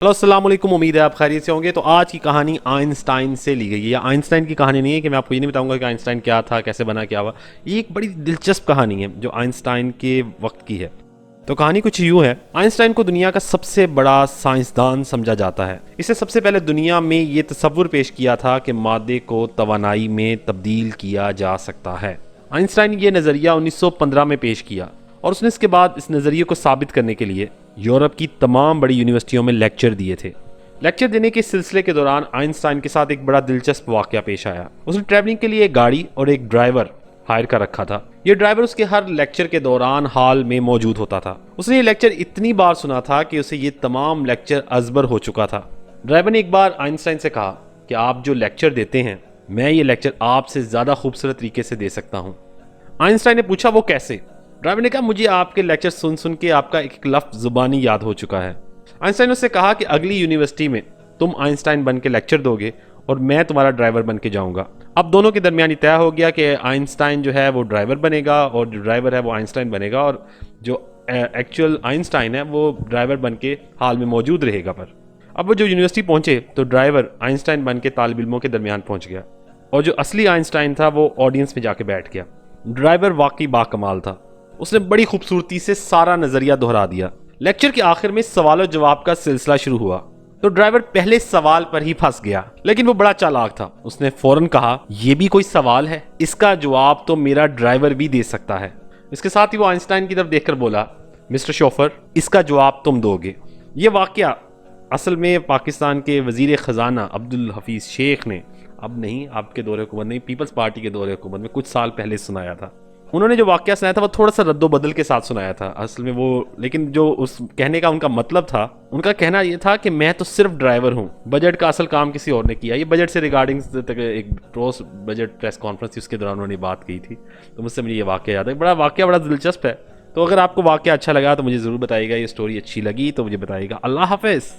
Hello अस्सलाम वालेकुम। उम्मीद है आप खैरियत से होंगे। तो आज की कहानी आइंस्टाइन से ली गई है। आइंस्टाइन की कहानी नहीं है कि मैं आपको ये नहीं बताऊंगा कि आइंस्टाइन क्या था, कैसे बना, क्या हुआ। ये एक बड़ी दिलचस्प कहानी है जो आइंस्टाइन के वक्त की है। तो कहानी कुछ यूँ है। आइंस्टाइन को दुनिया का सबसे बड़ा साइंसदान समझा जाता है। इसे सबसे पहले दुनिया में ये तस्वुर पेश किया था कि मादे को तवानाई में तब्दील किया जा सकता है। आइंस्टाइन ये नज़रिया 1915 में पेश किया और उसने इसके बाद इस नज़रिए को साबित करने के लिए यूरोप की तमाम बड़ी यूनिवर्सिटियों में लेक्चर दिए थे। लेक्चर देने के सिलसिले के दौरान आइंस्टाइन के साथ एक बड़ा दिलचस्प वाकया पेश आया। उसने ट्रैवलिंग के लिए एक गाड़ी और एक ड्राइवर हायर कर रखा था। ये ड्राइवर उसके हर लेक्चर के दौरान हॉल में मौजूद होता था। उसने ये लेक्चर इतनी बार सुना था कि उसे ये तमाम लेक्चर अजबर हो चुका था। ड्राइवर ने एक बार आइंस्टाइन से कहा कि आप जो लेक्चर देते हैं, मैं ये लेक्चर आपसे ज़्यादा खूबसूरत तरीके से दे सकता हूँ। आइंस्टाइन ने पूछा वो कैसे? ड्राइवर ने कहा मुझे आपके लेक्चर सुन सुन के आपका एक लफ्ज़ ज़ुबानी याद हो चुका है। आइंस्टाइन ने उससे कहा कि अगली यूनिवर्सिटी में तुम आइंस्टाइन बन के लेक्चर दोगे और मैं तुम्हारा ड्राइवर बन के जाऊंगा। अब दोनों के दरमियान तय हो गया कि आइंस्टाइन जो है वो ड्राइवर बनेगा और जो ड्राइवर है वो आइंस्टाइन बनेगा, और जो एक्चुअल आइंस्टाइन है वो ड्राइवर बन के हाल में मौजूद रहेगा। पर अब वो जो यूनिवर्सिटी पहुंचे तो ड्राइवर आइंस्टाइन बन के तालिब इल्मों के दरमियान पहुंच गया और जो असली आइंस्टाइन था वो ऑडियंस में जाके बैठ गया। ड्राइवर वाकई बाकमाल था। उसने बड़ी खूबसूरती से सारा नजरिया दोहरा दिया। लेक्चर के आखिर में सवाल और जवाब का सिलसिला शुरू हुआ तो ड्राइवर पहले सवाल पर ही फंस गया, लेकिन वो बड़ा चालाक था। उसने फौरन कहा यह भी कोई सवाल है? इसका जवाब तो मेरा ड्राइवर भी दे सकता है। इसके साथ ही वो आइंस्टाइन की तरफ देखकर बोला, मिस्टर शोफर, इसका जवाब तुम दोगे। ये वाकया असल में पाकिस्तान के वजीर ख़जाना अब्दुल हफीज़ शेख ने, अब नहीं आपके दौरे हुकूमत नहीं, पीपल्स पार्टी के दौरे हुकूमत में कुछ साल पहले सुनाया था। उन्होंने जो वाकया सुनाया था वो थोड़ा सा रद्दो बदल के साथ सुनाया था असल में वो, लेकिन जो उस कहने का उनका मतलब था, उनका कहना ये था कि मैं तो सिर्फ ड्राइवर हूँ, बजट का असल काम किसी और ने किया। ये बजट से रिगार्डिंग एक प्रोस बजट प्रेस कॉन्फ्रेंस थी, उसके दौरान उन्होंने बात की थी। तो मुझसे मुझे ये वाकया याद है। बड़ा वाकया बड़ा दिलचस्प है। तो अगर आपको वाकया अच्छा लगा तो मुझे ज़रूर बताइएगा। ये स्टोरी अच्छी लगी तो मुझे बताइएगा। अल्लाह हाफिज़।